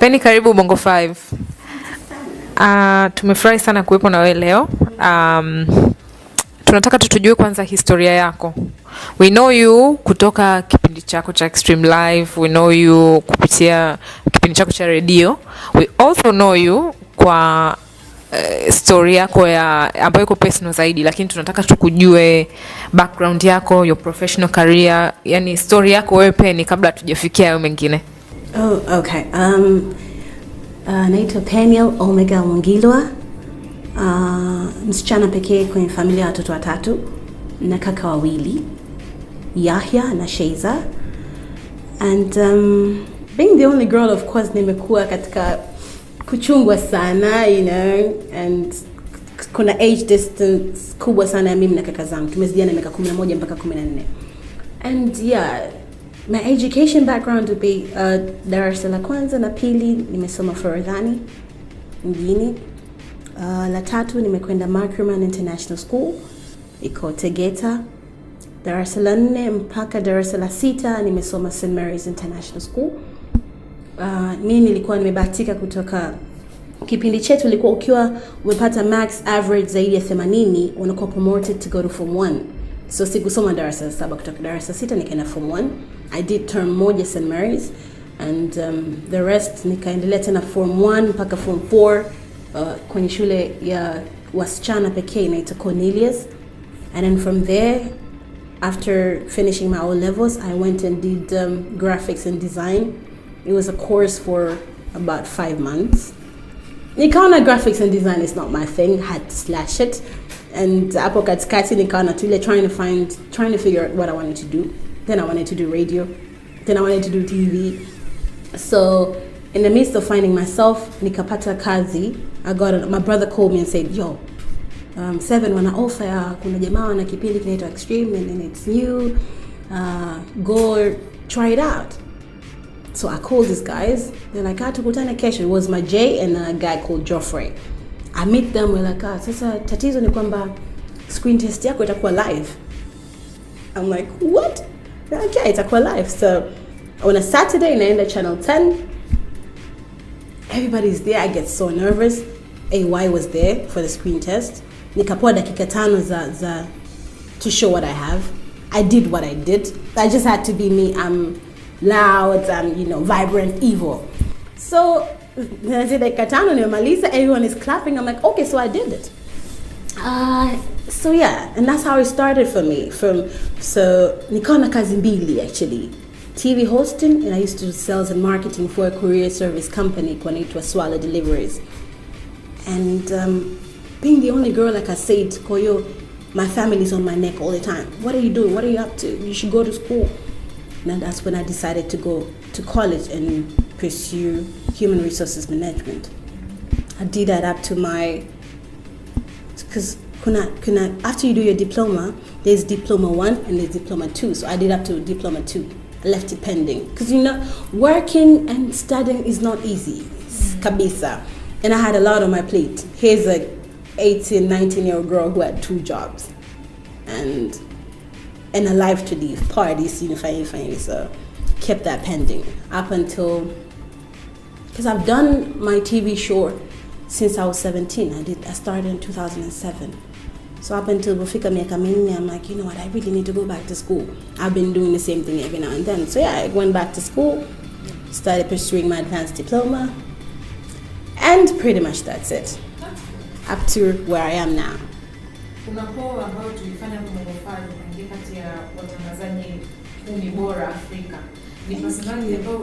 Penny, karibu Bongo 5. Tumefurahi sana kuwepo na wewe leo. Tunataka tutujue kwanza historia yako. We know you kutoka kipindi chako cha Extreme Life. We know you kupitia kipindi chako cha radio. We also know you kwa story yako ya ambayo iko personal zaidi, lakini tunataka tukujue background yako, your professional career, yani story yako wewe Penny kabla tujafikia hayo mengine. Oh, okay. Naitwa Penny Omega Mwangilwa. Msichana pekee kwenye familia ya watoto watatu na kaka wawili, Yahya na Sheiza. And being the only girl, of course, nimekuwa katika kuchungwa sana, you know, and kuna age distance kubwa sana ya mimi na kaka zangu. Tumezidiana miaka 11 mpaka 14. And yeah, my education background would be darasa la kwanza na pili nimesoma Forodhani mjini. La tatu nimekwenda Markman International School iko Tegeta. Darasa la 4 mpaka darasa la 6 nimesoma St. Mary's International School. Mimi nilikuwa nimebahatika kutoka kipindi chetu ilikuwa ukiwa umepata max average zaidi ya 80 unakuwa promoted to go to form 1. So sikusoma darasa la 7, kutoka darasa la 6 nikaenda form 1. I did term moja St. Mary's and the rest nikaendelea tena form 1 mpaka form 4 kwenye shule ya wasichana pekee inaitwa Cornelius. And then from there, after finishing my O levels, I went and did graphics and design. It was a course for about 5 months. Nikaona graphics and design is not my thing, had to slash it. And hapo katikati nikaona tule trying to figure out what I wanted to do. Then I wanted to do radio. Then I wanted to do TV. So in the midst of finding myself, nikapata kazi. My brother called me and said, yo, 7 wana offer, kuna jamaa wana kipindi kinaitwa Extreme and it's new. Go try it out. So I called these guys. They're like, tukutane kesho. It was my Jay and a guy called Geoffrey. I meet them, we're like, sasa tatizo ni kwamba screen test yako itakuwa live. I'm like, what? Okay, itakuwa live. So on a Saturday, naenda channel 10. Everybody's there. I get so nervous. AY was there for the screen test. Nikapoa dakika 5 za to show what I have. I did what I did. I just had to be me. I'm loud, I'm, you know, vibrant, evil. So dakika 5 nimemaliza, everyone is clapping. I'm like, okay, so I did it. So yeah, and that's how it started for me. So nikaona kazi mbili actually. TV hosting, and I used to do sales and marketing for a courier service company called Swallow Deliveries. And being the only girl, like I said, Koyo, my family's on my neck all the time. What are you doing? What are you up to? You should go to school. And that's when I decided to go to college and pursue human resources management. I did that up to because after you do your diploma, there's diploma 1 and there's diploma 2. So I did up to diploma 2. I left it pending. Because, you know, working and studying is not easy. Kabisa. And I had a lot on my plate. Here's a 18, 19-year-old girl who had 2 jobs. And a life to live, parties, you know, finally. So kept that pending up until, because I've done my TV show since I was 17. I started in 2007. So up until bufika miaka minne, I'm like, you know what, I really need to go back to school. I've been doing the same thing every now and then. So yeah, I went back to school, started pursuing my advanced diploma, and pretty much that's it. Up to where I am now. Unapoa ambao tulifanya Bongo 5 kuingia kati ya watangazaji 10 bora Afrika. Ni personality ambayo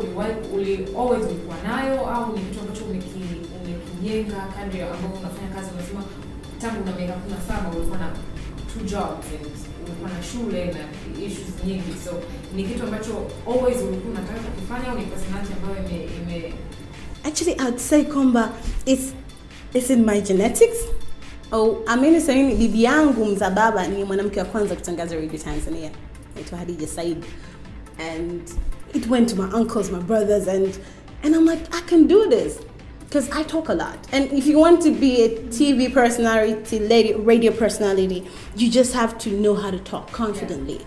uli always ulikuwa nayo au ni kitu ambacho umekijenga kadri ambao unafanya kazi unasema tangu na miaka 17 ulikuwa na 2 jobs and ulikuwa na shule na issues nyingi. So ni kitu ambacho always ulikuwa unataka kufanya au ni personality ambayo ime Actually, I'd say kwamba it's in my genetics. Saying bibi yangu mzababa ni mwanamke wa kwanza kutangaza radio Tanzania. Naitwa Hadija Said. And it went to my uncles, my brothers, and I'm like, I can do this. Because I talk a lot. And if you want to be a TV personality, radio personality, you just have to know how to talk confidently.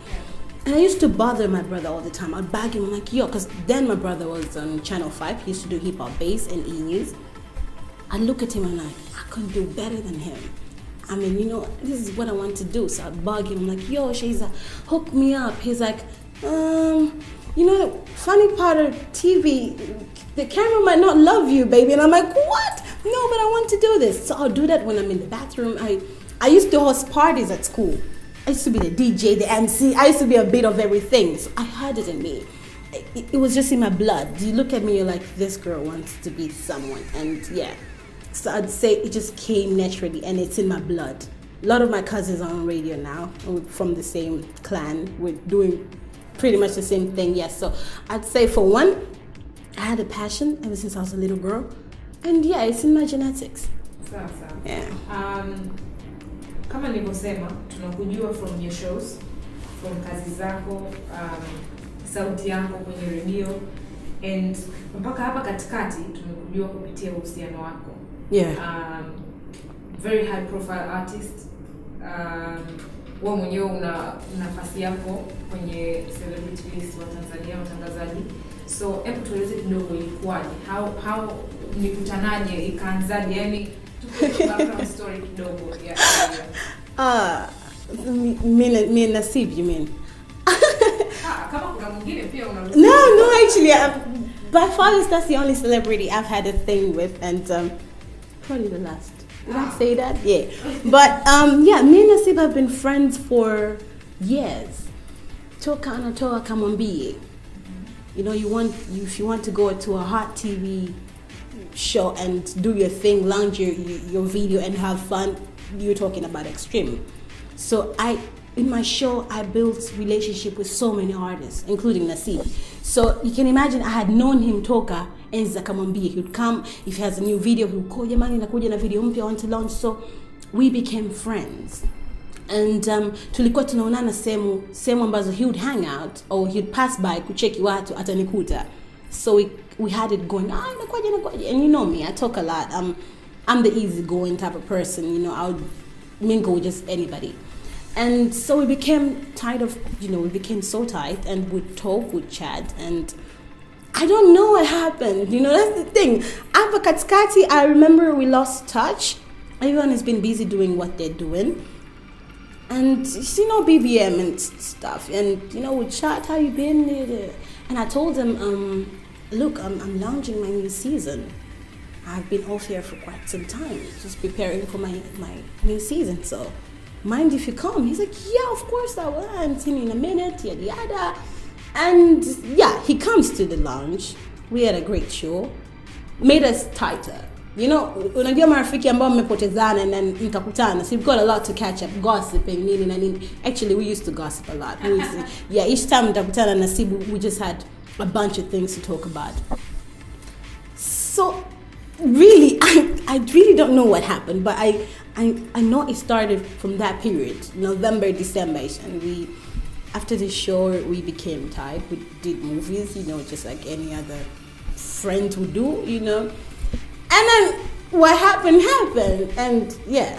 And I used to bother my brother all the time. I'd bag him, I'm like, yo, because then my brother was on Channel 5. He used to do hip hop bass and E-News. I'd look at him and I'm like, I couldn't do better than him. I mean, this is what I want to do. So I'd bug him, I'm like, yo, Shayza, hook me up. He's like, funny part of TV, the camera might not love you, baby. And I'm like, what? No, but I want to do this. So I'll do that when I'm in the bathroom. I used to host parties at school. I used to be the DJ, the MC. I used to be a bit of everything. So I had it in me. It was just in my blood. You look at me, you're like, this girl wants to be someone. And yeah. So I'd say it just came naturally and it's in my blood. A lot of my cousins are on radio now. We're from the same clan. We're doing pretty much the same thing. Yes. So I'd say for one, I had a passion ever since I was a little girl. And yeah, it's in my genetics. Sawa. Yeah. Kama nilivyosema, tunakujua from your shows, from kazi zako, sauti yako kwenye radio, and mpaka hapa katikati tumekujua kupitia uhusiano wako. Yeah. Very high profile artist. Wewe mwenyewe una nafasi yako kwenye celebrity list wa Tanzania watangazaji. So hebu tueleze kidogo ilikuwaje? How mlikutanaje, ikaanzaje? Yani tupe background story kidogo ya. Me and Nasib, you mean? Kama kuna mwingine pia una. No, actually, by far that's the only celebrity I've had a thing with, and probably the last. Did I say that? Yeah. But yeah, me and Nasib have been friends for years. Toka anatoa kamwambie. If you want to go to a hot TV show and do your thing, launch your video and have fun, you're talking about Extreme. So in my show, I built relationship with so many artists, including Nasib. So you can imagine I had known him toka enzi akamwambia. He would come, if he has a new video, he would call, jamani nakuja na video mpya, I want to launch. So we became friends. And tulikuwa tunaonana sehemu ambazo he would hang out or he would pass by kucheki watu atanikuta. So we had it going, nakuja. And you know me, I talk a lot. I'm the easygoing type of person, I would mingle with just anybody. And so we became we became so tight and we'd talk, we'd chat, and I don't know what happened. That's the thing. Hapa katikati, I remember we lost touch. Everyone has been busy doing what they're doing. And, BBM and stuff. And, we chat, how you been? And I told him, look, I'm launching my new season. I've been off here for quite some time, just preparing for my new season. So, mind if you come? He's like, yeah, of course I will. I'm seeing you in a minute, yada yada. And yeah, he comes to the lounge. We had a great show. Made us tighter. Unajua marafiki ambao mmepotezana and then mtakutana. So we've got a lot to catch up, gossiping, nini. Actually, we used to gossip a lot. Each time mtakutana na Sibu, we just had a bunch of things to talk about. So really, I really don't know what happened, but I know it started from that period, November, December, and after the show, we became tight. We did movies, just like any other friends would do, And then what happened, and yeah.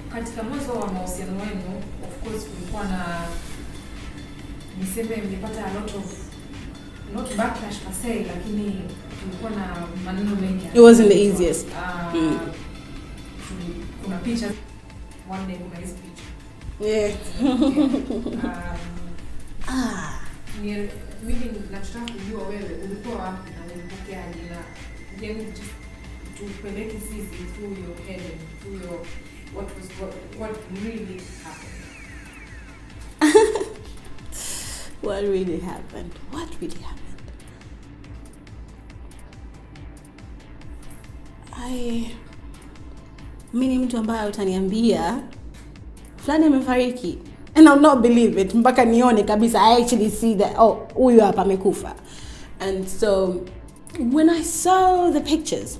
Katika mwanzo wa mahusiano wenu, of course, kulikuwa na niseme mlipata a lot of not backlash per se, lakini kulikuwa na maneno mengi. It wasn't the easiest. Kuna pictures one day kuna hizo picture. Yeah. Mimi nataka kujua wewe ulikuwa wapi na ulipokeaje na tupeleke sisi through your head and through your what really happened. What really happened? Mimi ni mtu ambaye utaniambia fulani amefariki and I'll not believe it mpaka nione kabisa. I actually see that huyu hapa amekufa. And so when I saw the pictures,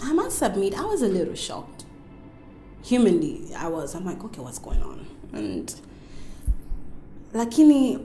I must admit I was a little shocked. Humanly, I'm like, okay, what's going on? And lakini